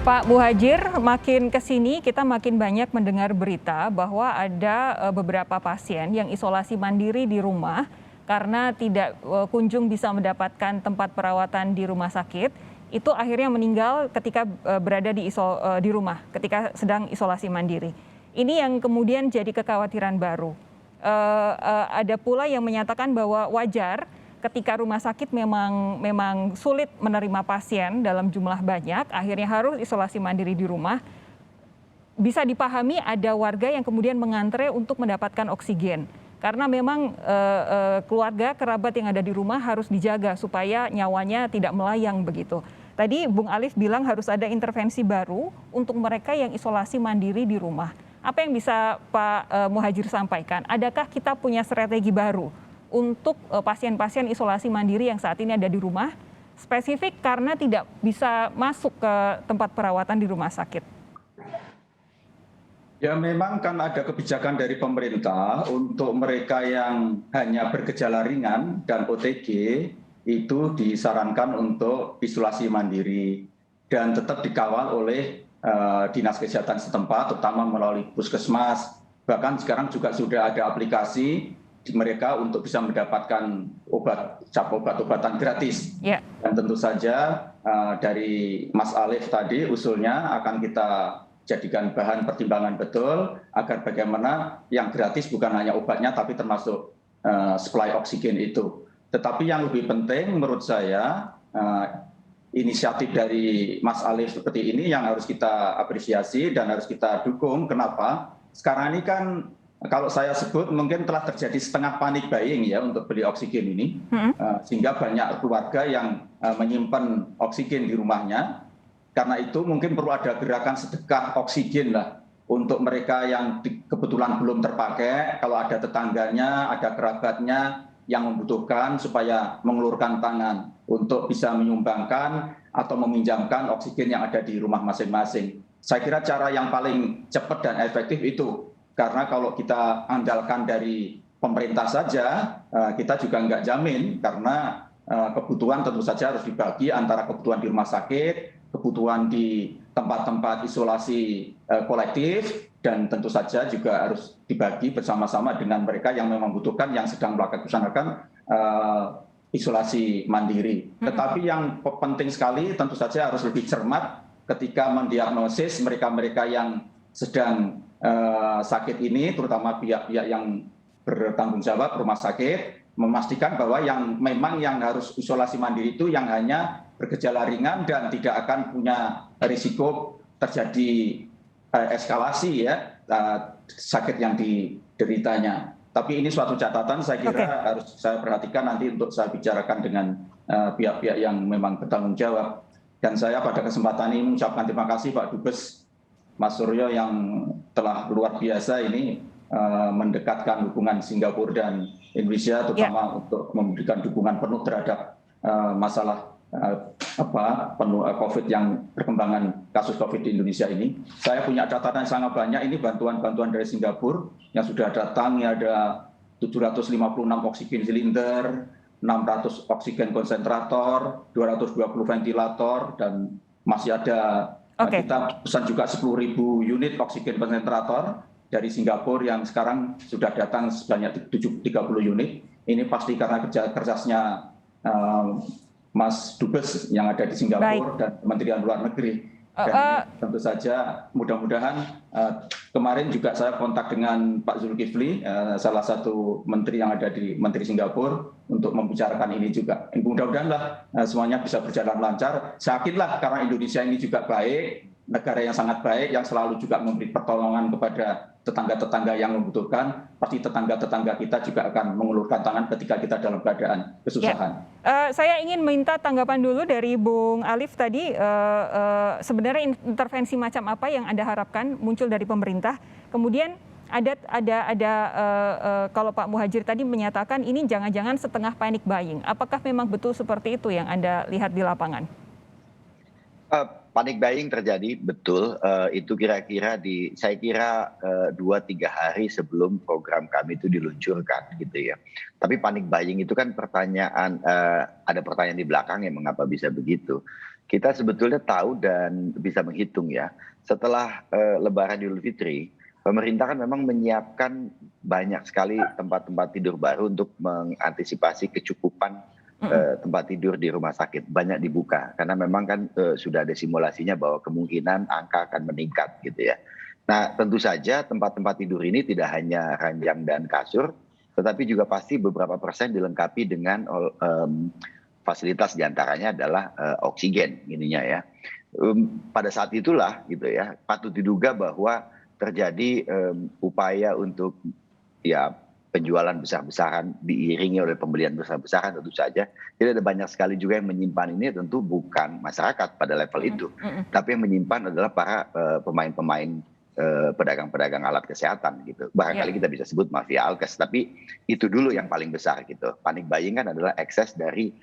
Pak Muhadjir, makin ke sini kita makin banyak mendengar berita bahwa ada beberapa pasien yang isolasi mandiri di rumah karena tidak kunjung bisa mendapatkan tempat perawatan di rumah sakit. Itu akhirnya meninggal ketika berada di rumah, ketika sedang isolasi mandiri. Ini yang kemudian jadi kekhawatiran baru. Ada pula yang menyatakan bahwa wajar ketika rumah sakit memang sulit menerima pasien dalam jumlah banyak, akhirnya harus isolasi mandiri di rumah. Bisa dipahami ada warga yang kemudian mengantre untuk mendapatkan oksigen. Karena memang keluarga, kerabat yang ada di rumah harus dijaga supaya nyawanya tidak melayang begitu. Tadi Bung Alif bilang harus ada intervensi baru untuk mereka yang isolasi mandiri di rumah. Apa yang bisa Pak Muhadjir sampaikan? Adakah kita punya strategi baru untuk pasien-pasien isolasi mandiri yang saat ini ada di rumah, spesifik karena tidak bisa masuk ke tempat perawatan di rumah sakit? Ya memang kan ada kebijakan dari pemerintah untuk mereka yang hanya bergejala ringan dan OTG itu disarankan untuk isolasi mandiri dan tetap dikawal oleh dinas kesehatan setempat, terutama melalui puskesmas. Bahkan sekarang juga sudah ada aplikasi mereka untuk bisa mendapatkan obat-obatan gratis. Yeah. Dan tentu saja dari Mas Alif tadi usulnya akan kita jadikan bahan pertimbangan betul agar bagaimana yang gratis bukan hanya obatnya tapi termasuk supply oksigen itu. Tetapi yang lebih penting menurut saya inisiatif dari Mas Alif seperti ini yang harus kita apresiasi dan harus kita dukung. Kenapa? Sekarang ini kan kalau saya sebut mungkin telah terjadi setengah panik buying ya untuk beli oksigen ini, sehingga banyak keluarga yang menyimpan oksigen di rumahnya. Karena itu mungkin perlu ada gerakan sedekah oksigen lah untuk mereka yang kebetulan belum terpakai. Kalau ada tetangganya, ada kerabatnya yang membutuhkan supaya mengulurkan tangan untuk bisa menyumbangkan atau meminjamkan oksigen yang ada di rumah masing-masing. Saya kira cara yang paling cepat dan efektif itu. Karena kalau kita andalkan dari pemerintah saja, kita juga nggak jamin karena kebutuhan tentu saja harus dibagi antara kebutuhan di rumah sakit, kebutuhan di tempat-tempat isolasi kolektif, dan tentu saja juga harus dibagi bersama-sama dengan mereka yang memang membutuhkan, yang sedang melaksanakan isolasi mandiri. Tetapi yang penting sekali tentu saja harus lebih cermat ketika mendiagnosis mereka-mereka yang sedang sakit ini, terutama pihak-pihak yang bertanggung jawab rumah sakit, memastikan bahwa yang memang yang harus isolasi mandiri itu yang hanya bergejala ringan dan tidak akan punya risiko terjadi eskalasi ya sakit yang dideritanya. Tapi ini suatu catatan saya kira harus saya perhatikan nanti untuk saya bicarakan dengan pihak-pihak yang memang bertanggung jawab. Dan saya pada kesempatan ini mengucapkan terima kasih Pak Dubes Mas Suryo yang telah luar biasa ini mendekatkan hubungan Singapura dan Indonesia, terutama untuk memberikan dukungan penuh terhadap masalah COVID yang perkembangan kasus COVID di Indonesia ini. Saya punya catatan yang sangat banyak ini bantuan-bantuan dari Singapura yang sudah datang, ini ada 756 oksigen silinder, 600 oksigen konsentrator, 220 ventilator, dan masih ada kita pesan juga 10.000 unit oksigen konsentrator dari Singapura yang sekarang sudah datang sebanyak 30 unit. Ini pasti karena kerja kerasnya Mas Dubes yang ada di Singapura dan Kementerian Luar Negeri. Dan tentu saja mudah-mudahan kemarin juga saya kontak dengan Pak Zulkifli, salah satu menteri yang ada di Menteri Singapura untuk membicarakan ini juga. Mudah-mudahan semuanya bisa berjalan lancar. Yakinlah karena Indonesia ini juga baik, negara yang sangat baik, yang selalu juga memberi pertolongan kepada tetangga-tetangga yang membutuhkan, pasti tetangga-tetangga kita juga akan mengulurkan tangan ketika kita dalam keadaan kesusahan. Saya ingin minta tanggapan dulu dari Bung Alif tadi, sebenarnya intervensi macam apa yang Anda harapkan muncul dari pemerintah? Kemudian ada kalau Pak Muhadjir tadi menyatakan ini jangan-jangan setengah panic buying. Apakah memang betul seperti itu yang Anda lihat di lapangan? Panic buying terjadi, betul. Itu kira-kira saya kira 2-3 hari sebelum program kami itu diluncurkan gitu ya. Tapi panic buying itu kan pertanyaan, ada pertanyaan di belakangnya mengapa bisa begitu. Kita sebetulnya tahu dan bisa menghitung ya. Setelah Lebaran Idul Fitri, pemerintah kan memang menyiapkan banyak sekali tempat-tempat tidur baru untuk mengantisipasi kecukupan tempat tidur di rumah sakit. Banyak dibuka karena memang kan sudah ada simulasinya bahwa kemungkinan angka akan meningkat gitu ya. Nah, tentu saja tempat-tempat tidur ini tidak hanya ranjang dan kasur, tetapi juga pasti beberapa persen dilengkapi dengan fasilitas diantaranya adalah oksigen ininya ya. Pada saat itulah gitu ya patut diduga bahwa terjadi upaya untuk ya penjualan besar-besaran diiringi oleh pembelian besar-besaran tentu saja. Jadi ada banyak sekali juga yang menyimpan ini tentu bukan masyarakat pada level itu, tapi yang menyimpan adalah para pemain-pemain pedagang-pedagang alat kesehatan gitu. Barangkali kita bisa sebut mafia alkes, tapi itu dulu yang paling besar gitu. Panic buying kan adalah ekses dari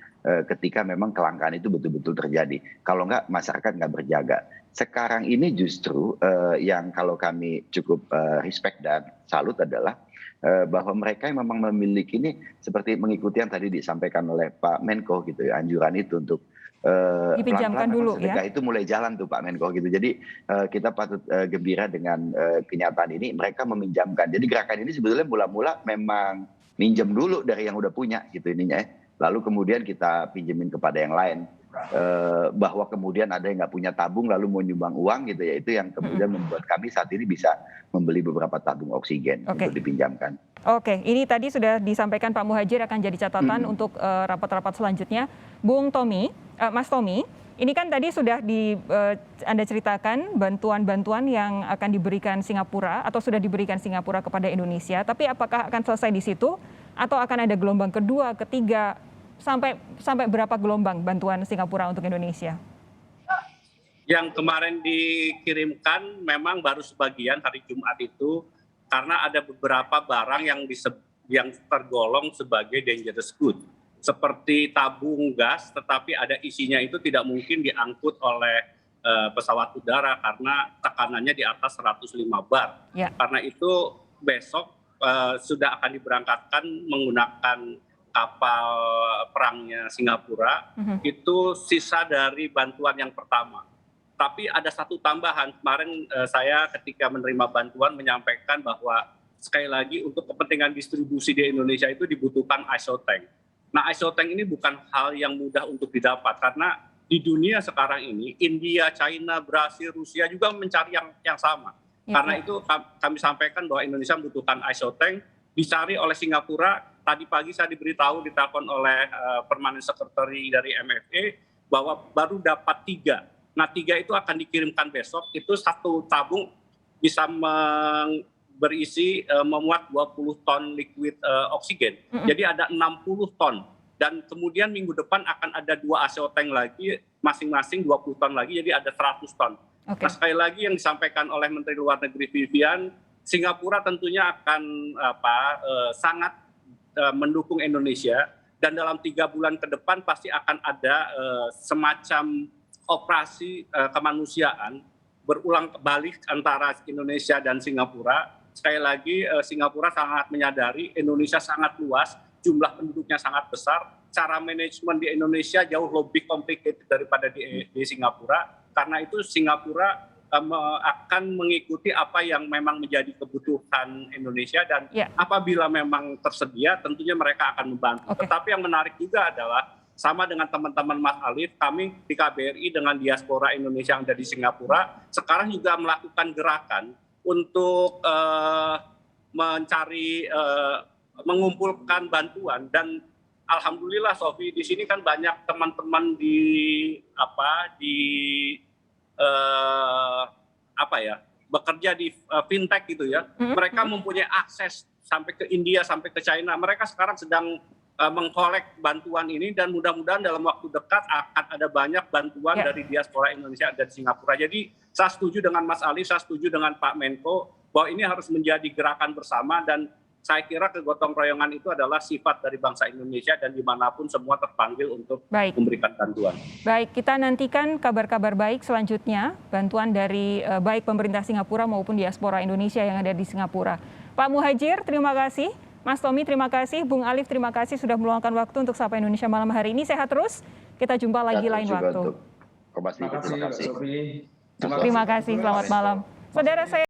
ketika memang kelangkaan itu betul-betul terjadi. Kalau nggak masyarakat nggak berjaga. Sekarang ini justru yang kalau kami cukup respect dan salut adalah bahwa mereka yang memang memiliki ini seperti mengikuti yang tadi disampaikan oleh Pak Menko gitu ya, anjuran itu untuk dipinjamkan pelan-pelan dulu sedekah ya. itu mulai jalan tuh Pak Menko gitu. Jadi kita patut gembira dengan kenyataan ini. Mereka meminjamkan. Jadi gerakan ini sebetulnya mula-mula memang minjem dulu dari yang udah punya gitu ininya ya. Lalu kemudian kita pinjemin kepada yang lain. Bahwa kemudian ada yang nggak punya tabung lalu mau nyumbang uang gitu ya. Itu yang kemudian membuat kami saat ini bisa membeli beberapa tabung oksigen untuk dipinjamkan. Oke, ini tadi sudah disampaikan Pak Muhadjir akan jadi catatan untuk rapat-rapat selanjutnya. Mas Tommy, ini kan tadi sudah Anda ceritakan bantuan-bantuan yang akan diberikan Singapura atau sudah diberikan Singapura kepada Indonesia. Tapi apakah akan selesai di situ atau akan ada gelombang kedua, ketiga, sampai berapa gelombang bantuan Singapura untuk Indonesia? Yang kemarin dikirimkan memang baru sebagian hari Jumat itu karena ada beberapa barang yang tergolong sebagai dangerous good. Seperti tabung gas, tetapi ada isinya itu tidak mungkin diangkut oleh pesawat udara karena tekanannya di atas 105 bar. Ya. Karena itu besok sudah akan diberangkatkan menggunakan kapal perangnya Singapura. Itu sisa dari bantuan yang pertama. Tapi ada satu tambahan, kemarin saya ketika menerima bantuan menyampaikan bahwa sekali lagi untuk kepentingan distribusi di Indonesia itu dibutuhkan isotank. Nah, isotank ini bukan hal yang mudah untuk didapat karena di dunia sekarang ini India, China, Brasil, Rusia juga mencari yang sama. Karena itu kami sampaikan bahwa Indonesia membutuhkan isotank, dicari oleh Singapura. Tadi pagi saya diberitahu ditelepon oleh Permanent Secretary dari MFA bahwa baru dapat 3. Nah 3 itu akan dikirimkan besok, itu satu tabung bisa berisi memuat 20 ton liquid oksigen. Jadi ada 60 ton. Dan kemudian minggu depan akan ada 2 ASEO tank lagi, masing-masing 20 ton lagi, jadi ada 100 ton. Nah sekali lagi yang disampaikan oleh Menteri Luar Negeri Vivian, Singapura tentunya akan sangat mendukung Indonesia. Dan dalam 3 bulan ke depan pasti akan ada semacam operasi kemanusiaan berulang balik antara Indonesia dan Singapura. Sekali lagi Singapura sangat menyadari Indonesia sangat luas, jumlah penduduknya sangat besar, cara manajemen di Indonesia jauh lebih complicated daripada di Singapura. Karena itu Singapura akan mengikuti apa yang memang menjadi kebutuhan Indonesia dan apabila memang tersedia tentunya mereka akan membantu. Tetapi yang menarik juga adalah sama dengan teman-teman Mas Alif, kami di KBRI dengan diaspora Indonesia yang ada di Singapura sekarang juga melakukan gerakan untuk mencari mengumpulkan bantuan dan alhamdulillah Sofi di sini kan banyak teman-teman bekerja di fintech gitu ya. Mereka mempunyai akses sampai ke India, sampai ke China. Mereka sekarang sedang mengkolek bantuan ini dan mudah-mudahan dalam waktu dekat akan ada banyak bantuan dari diaspora Indonesia dan Singapura. Jadi saya setuju dengan Mas Ali, saya setuju dengan Pak Menko bahwa ini harus menjadi gerakan bersama dan saya kira kegotong royongan itu adalah sifat dari bangsa Indonesia dan dimanapun semua terpanggil untuk memberikan bantuan. Baik, kita nantikan kabar-kabar baik selanjutnya, bantuan dari baik pemerintah Singapura maupun diaspora Indonesia yang ada di Singapura. Pak Muhadjir, terima kasih. Mas Tommy, terima kasih. Bung Alif, terima kasih sudah meluangkan waktu untuk Sapa Indonesia malam hari ini. Sehat terus, kita jumpa lagi lain waktu. Kompas TV. Terima kasih, Mbak Sofi. Terima kasih, selamat malam. Saudara saya